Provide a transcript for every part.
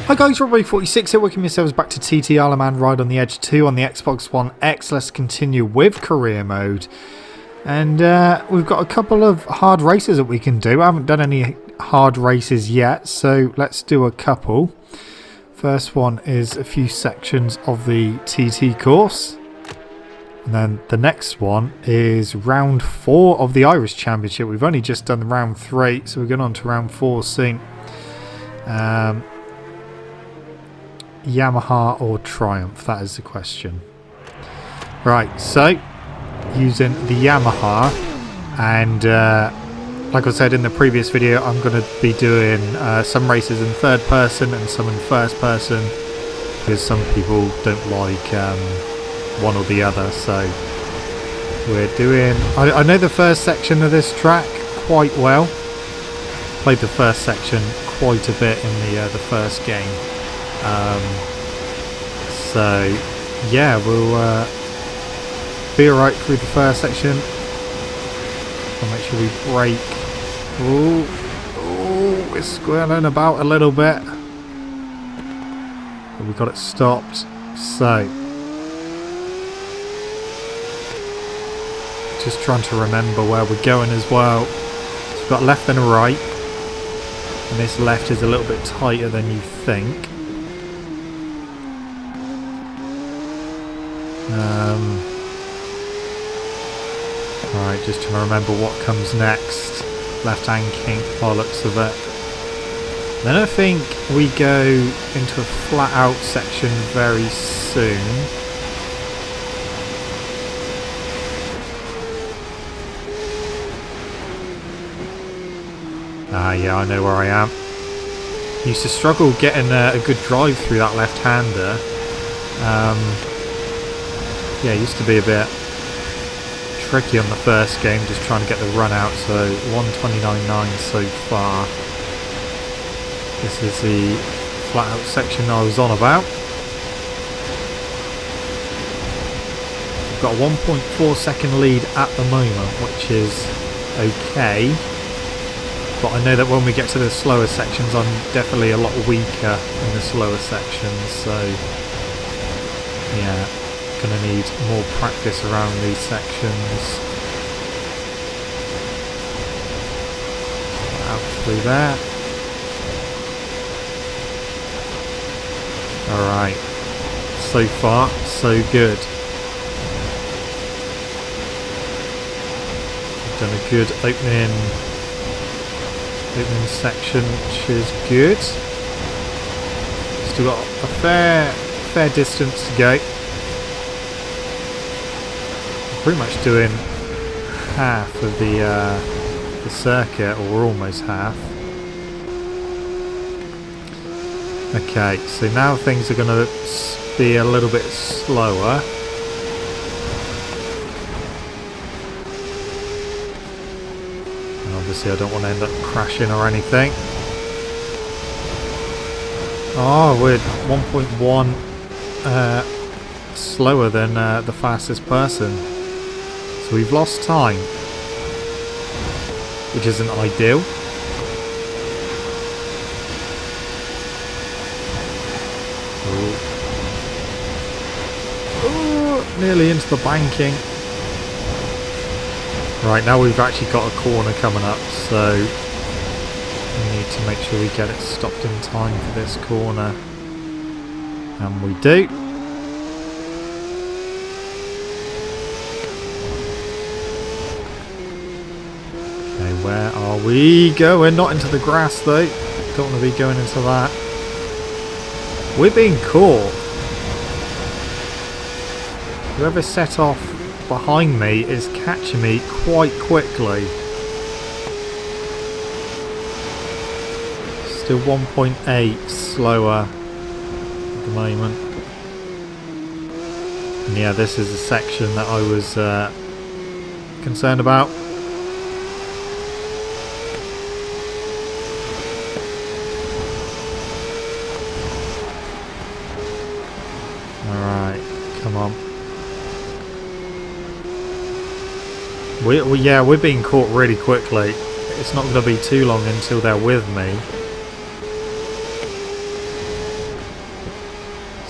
Hi guys, Robbo46 here, welcome yourselves back to TTIOM and Ride on the Edge 2 on the Xbox One X. Let's continue with career mode. And we've got a couple of hard races that we can do. I haven't done any hard races yet, so let's do a couple. First one is a few sections of the TT course. And then the next one is round 4 of the Irish Championship. We've only just done round 3, so we're going on to round 4 soon. Yamaha or Triumph, that is the question. Right, so using the Yamaha, and like I said in the previous video, I'm going to be doing some races in third person and some in first person, because some people don't like one or the other. So we're doing, I know the first section of this track quite well. Played the first section quite a bit in the first game. So yeah, we'll be alright through the first section. We'll make sure we brake. Oh, we're squirreling about a little bit, but we got it stopped. So just trying to remember where we're going as well. So we've got left and a right, and this left is a little bit tighter than you think. Right, just trying to remember what comes next. Left hand kink by the looks of it. Then I think we go into a flat out section very soon. Yeah, I know where I am. Used to struggle getting a good drive through that left-hander. Yeah, it used to be a bit tricky on the first game, just trying to get the run out. So 1:29.9 so far. This is the flat out section I was on about. We've got a 1.4 second lead at the moment, which is okay. But I know that when we get to the slower sections, I'm definitely a lot weaker in the slower sections. So yeah, going to need more practice around these sections. Out through there. Alright, so far so good. We've done a good opening section, which is good. Still got a fair distance to go. Pretty much doing half of the circuit, or almost half. Okay, so now things are going to be a little bit slower. And obviously I don't want to end up crashing or anything. Oh, we're 1.1 slower than the fastest person. So we've lost time, which isn't ideal. Oh, nearly into the banking. Right, now we've actually got a corner coming up, so we need to make sure we get it stopped in time for this corner. And we do. Where are we going? Not into the grass though. Don't want to be going into that. We're being caught. Whoever set off behind me is catching me quite quickly. Still 1.8 slower at the moment. And yeah, this is a section that I was concerned about. Come on. We're being caught really quickly. It's not going to be too long until they're with me.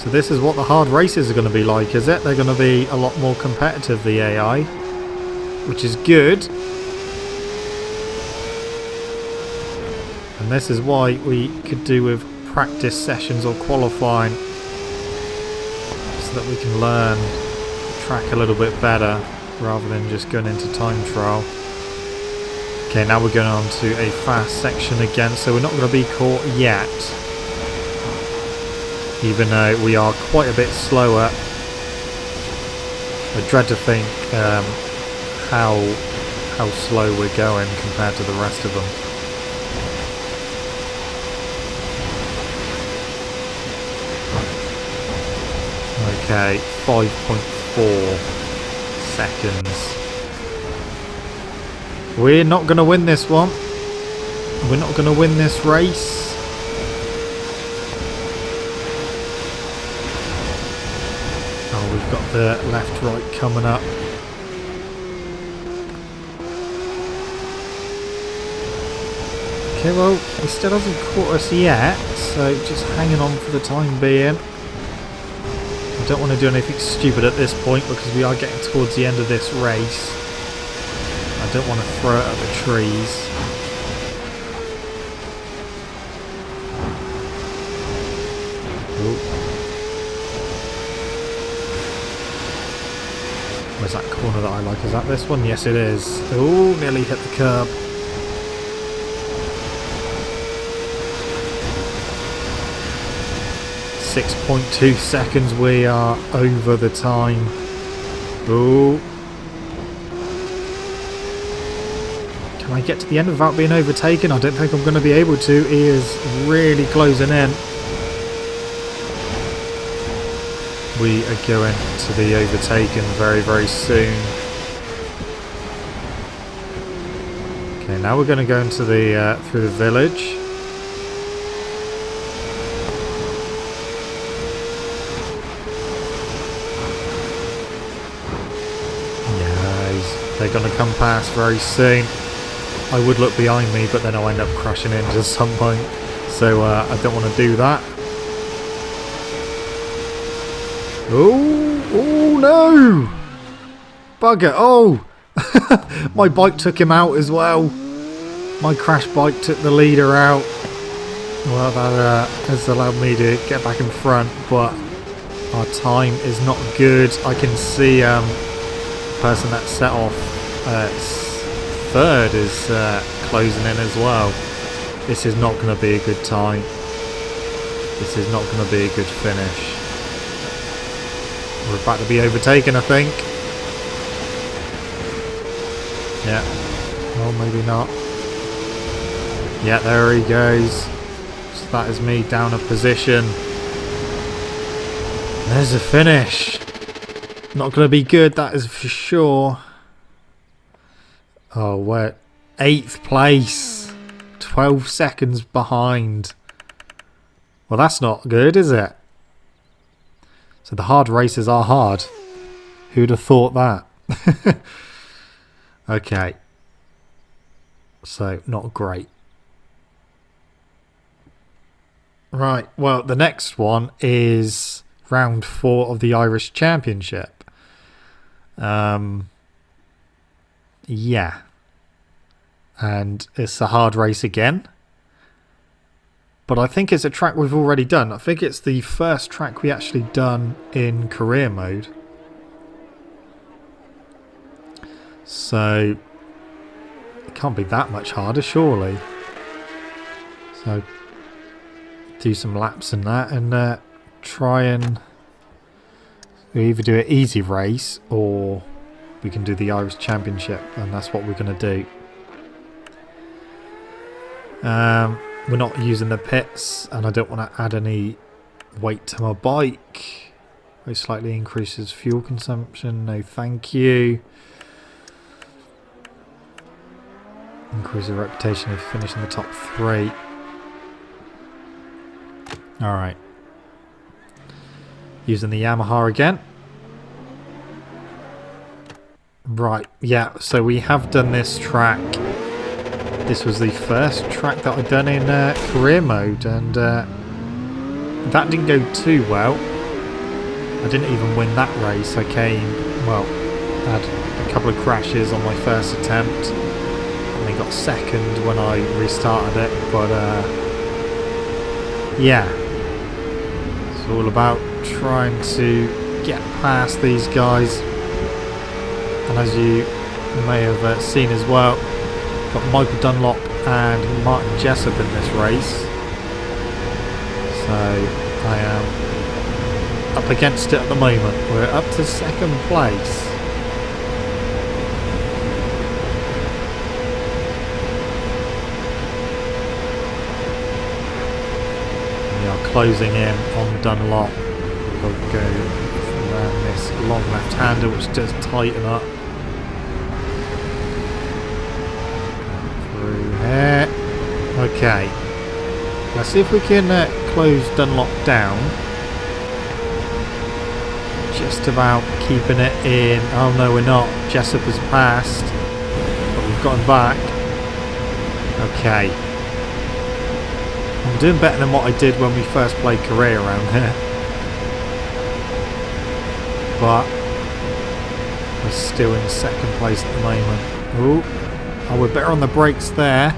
So this is what the hard races are going to be like, is it? They're going to be a lot more competitive, the AI, which is good. And this is why we could do with practice sessions or qualifying, so that we can learn the track a little bit better rather than just going into time trial. Okay, now we're going on to a fast section again, so we're not going to be caught yet, even though we are quite a bit slower. I dread to think how slow we're going compared to the rest of them. Okay, 5.4 seconds. We're not going to win this one. We're not going to win this race. Oh, we've got the left-right coming up. Okay, well, he still hasn't caught us yet, so just hanging on for the time being. I don't want to do anything stupid at this point because we are getting towards the end of this race. I don't want to throw it at the trees. Ooh. Where's that corner that I like? Is that this one? Yes, it is. Oh, nearly hit the curb. .2 seconds, we are over the time. Oh. Can I get to the end without being overtaken? I don't think I'm going to be able to. He is really closing in. We are going to be overtaken very, very soon. Okay, now we're going to go into the through the village. They're going to come past very soon. I would look behind me, but then I'll end up crashing into some point. So I don't want to do that. Oh no! Bugger! Oh! My bike took him out as well. My crash bike took the leader out. Well, that has allowed me to get back in front, but our time is not good. I can see the person that set off third is closing in as well. This is not going to be a good time. This is not going to be a good finish. We're about to be overtaken, I think. Yeah. Oh, maybe not. Yeah, there he goes. So that is me down a position. There's a finish. Not going to be good, that is for sure. Oh, we're 8th place. 12 seconds behind. Well, that's not good, is it? So the hard races are hard. Who'd have thought that? Okay. So, not great. Right, well, the next one is round 4 of the Irish Championship. Yeah. And it's a hard race again. But I think it's a track we've already done. I think it's the first track we actually done in career mode. So it can't be that much harder, surely. So do some laps in that and try and we either do an easy race or we can do the Irish Championship, and that's what we're going to do. We're not using the pits, and I don't want to add any weight to my bike. It slightly increases fuel consumption. No, thank you. Increase the reputation of finishing the top 3. Alright. Using the Yamaha again. Right, yeah, so we have done this track. This was the first track that I'd done in career mode, and that didn't go too well. I didn't even win that race. I had a couple of crashes on my first attempt, and then got second when I restarted it. But yeah, it's all about trying to get past these guys. And as you may have seen as well, got Michael Dunlop and Martin Jessup in this race, so I am up against it at the moment. We're up to second place. We are closing in on Dunlop. We'll go around this long left-hander, which does tighten up. Okay, let's see if we can close Dunlop down. Just about keeping it in. Oh no, we're not. Jessup has passed, but we've got him back. Okay, I'm doing better than what I did when we first played career around here, but we're still in second place at the moment. Oh, we're better on the brakes there.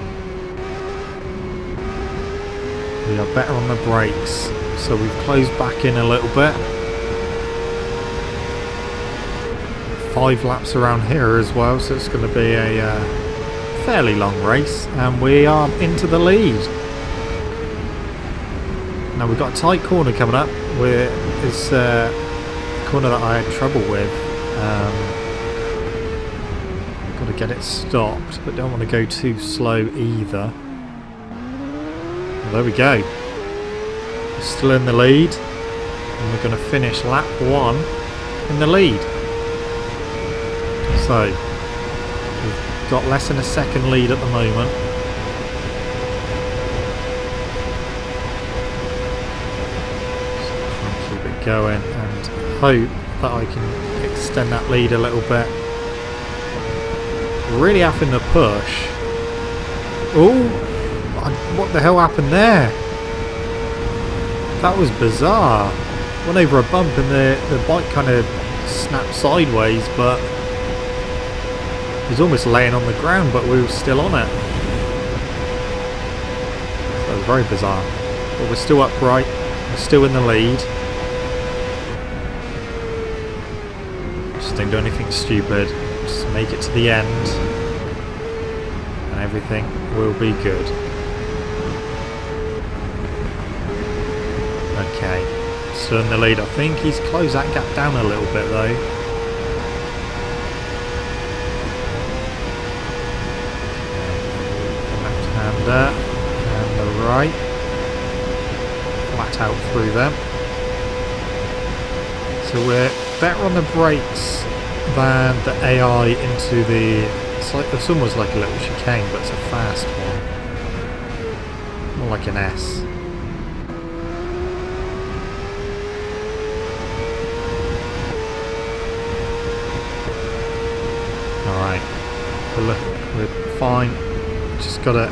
We are better on the brakes, so we've closed back in a little bit. 5 laps around here as well, so it's going to be a fairly long race, and we are into the lead. Now we've got a tight corner coming up. It's a corner that I had trouble with. Got to get it stopped, but don't want to go too slow either. Well, there we go. We're still in the lead, and we're going to finish lap 1 in the lead. So we've got less than a second lead at the moment. So try and keep it going and hope that I can extend that lead a little bit. Really having to push. Oh, what the hell happened there? That was bizarre. Went over a bump and the bike kind of snapped sideways, but it was almost laying on the ground, but we were still on it. That was very bizarre. But we're still upright. We're still in the lead. Just don't do anything stupid. Just make it to the end, and everything will be good. Okay, still in the lead. I think he's closed that gap down a little bit though. Left-hander and the right. Flat out through them. So we're better on the brakes than the AI into the... It's almost like a little chicane, but it's a fast one. More like an S. Alright, we're fine. Just gotta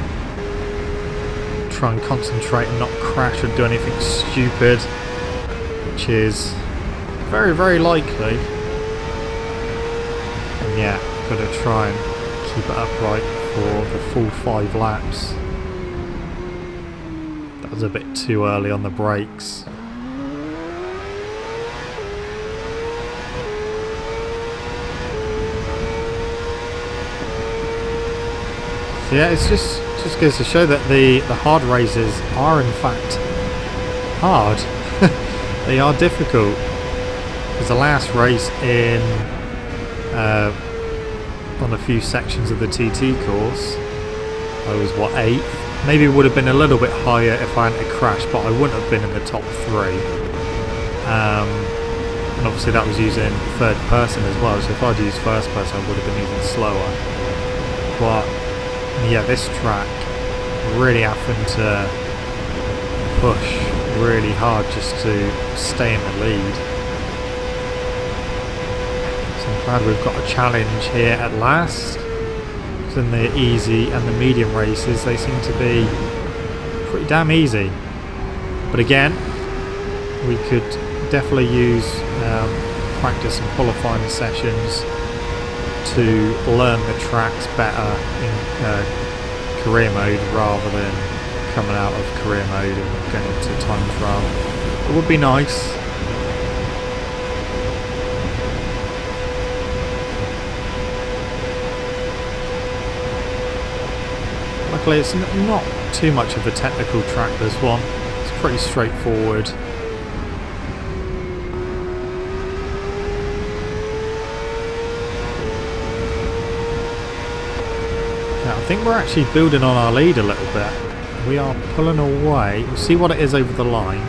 try and concentrate and not crash or do anything stupid, which is very, very likely. And yeah, gotta try and keep it upright for the full 5 laps. That was a bit too early on the brakes. Yeah, it's just goes to show that the hard races are in fact hard. They are difficult. Because the last race in on a few sections of the TT course, I was what, 8th? Maybe it would have been a little bit higher if I hadn't crashed, but I wouldn't have been in the top 3. And obviously that was using third person as well, so if I'd used first person I would have been even slower. But yeah, this track really having to push really hard just to stay in the lead. So I'm glad we've got a challenge here at last. Because in the easy and the medium races they seem to be pretty damn easy. But again, we could definitely use practice and qualifying sessions to learn the tracks better in career mode rather than coming out of career mode and going into time trial. It would be nice. Luckily it's not too much of a technical track, this one. It's pretty straightforward. Now, I think we're actually building on our lead a little bit. We are pulling away. We'll see what it is over the line.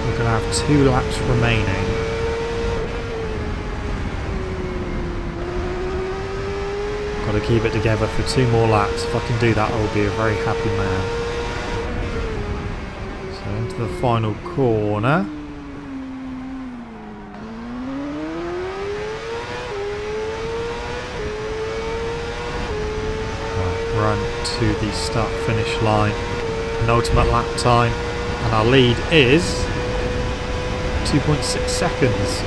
We're going to have 2 laps remaining. Got to keep it together for 2 more laps. If I can do that, I will be a very happy man. So into the final corner. Run to the start finish line. Penultimate lap time. And our lead is 2.6 seconds.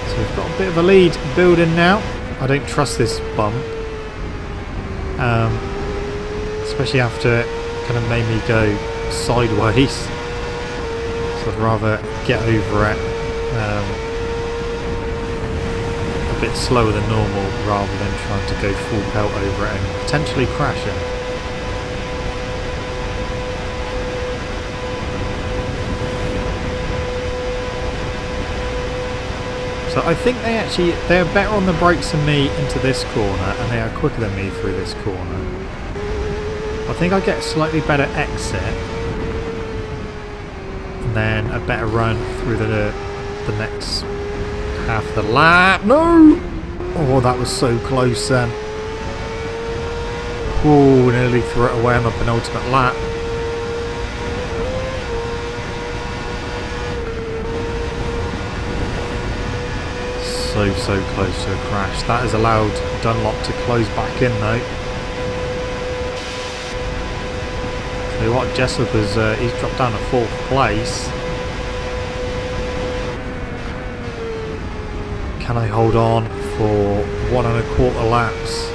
So we've got a bit of a lead building now. I don't trust this bump, especially after it kind of made me go sideways, so I'd rather get over it a bit slower than normal rather than trying to go full pelt over it and potentially crash it. So I think they're better on the brakes than me into this corner, and they are quicker than me through this corner. I think I get a slightly better exit, and then a better run through the next half of the lap. No! Oh, that was so close then. Oh, nearly threw it away on the penultimate lap. So close to a crash. That has allowed Dunlop to close back in though. So what, Jessup has he's dropped down to 4th place. Can I hold on for 1 1/4 laps?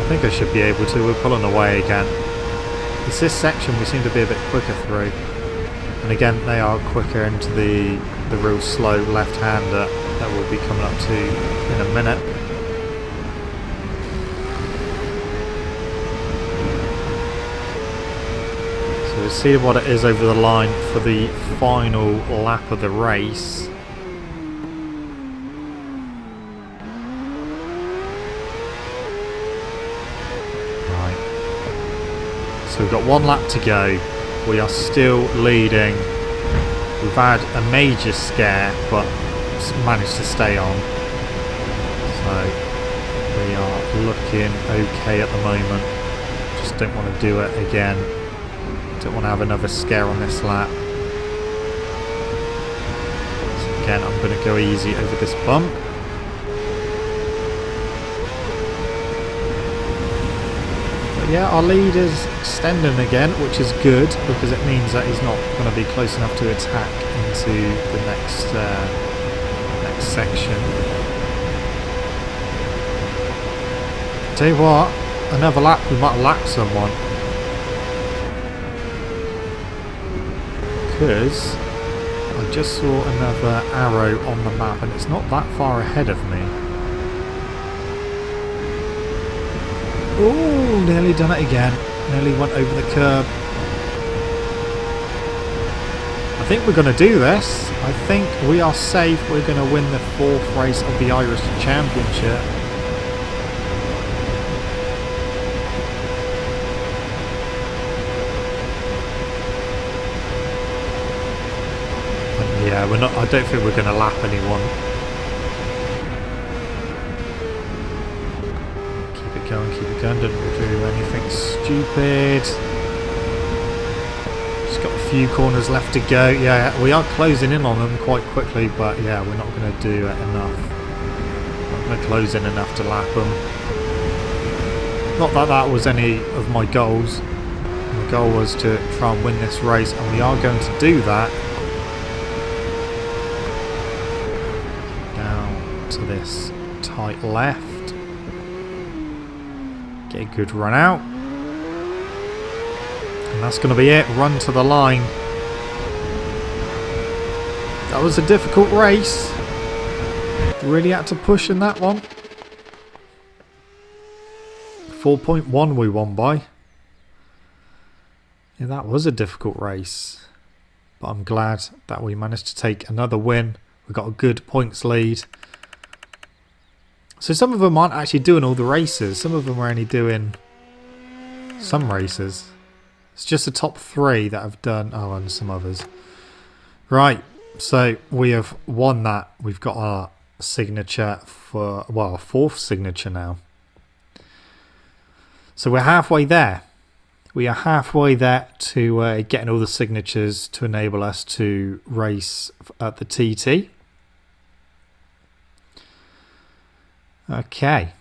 I think I should be able to. We're pulling away again. It's this section we seem to be a bit quicker through. And again, they are quicker into the real slow left-hander that we'll be coming up to in a minute. So we'll see what it is over the line for the final lap of the race. Right. So we've got 1 lap to go. We are still leading. We've had a major scare, but managed to stay on. So we are looking okay at the moment. Just don't want to do it again. Don't want to have another scare on this lap. So again, I'm going to go easy over this bump. Yeah, our lead is extending again, which is good because it means that he's not going to be close enough to attack into the next section. Tell you what, another lap we might lap someone, because I just saw another arrow on the map and it's not that far ahead of me. Oh, nearly done it again. Nearly went over the curb. I think we're going to do this. I think we are safe. We're going to win the 4th race of the Irish Championship. And yeah, we're not. I don't think we're going to lap anyone. Keep it going. Don't do anything stupid. Just got a few corners left to go. Yeah, we are closing in on them quite quickly, but yeah, we're not going to do it enough. Not going to close in enough to lap them. Not that that was any of my goals. My goal was to try and win this race, and we are going to do that to this tight left. Get a good run out. And that's going to be it. Run to the line. That was a difficult race. Really had to push in that one. 4.1 we won by. Yeah, that was a difficult race. But I'm glad that we managed to take another win. We got a good points lead. So some of them aren't actually doing all the races. Some of them are only doing some races. It's just the top 3 that have done. Oh, and some others. Right. So we have won that. We've got our signature for, well, our 4th signature now. So we're halfway there. We are halfway there to getting all the signatures to enable us to race at the TT. Okay.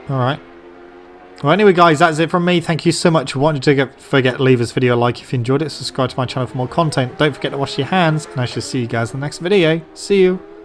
Alright. Well, anyway, guys, that's it from me. Thank you so much for watching. Don't forget to leave this video a like if you enjoyed it. Subscribe to my channel for more content. Don't forget to wash your hands, and I shall see you guys in the next video. See you.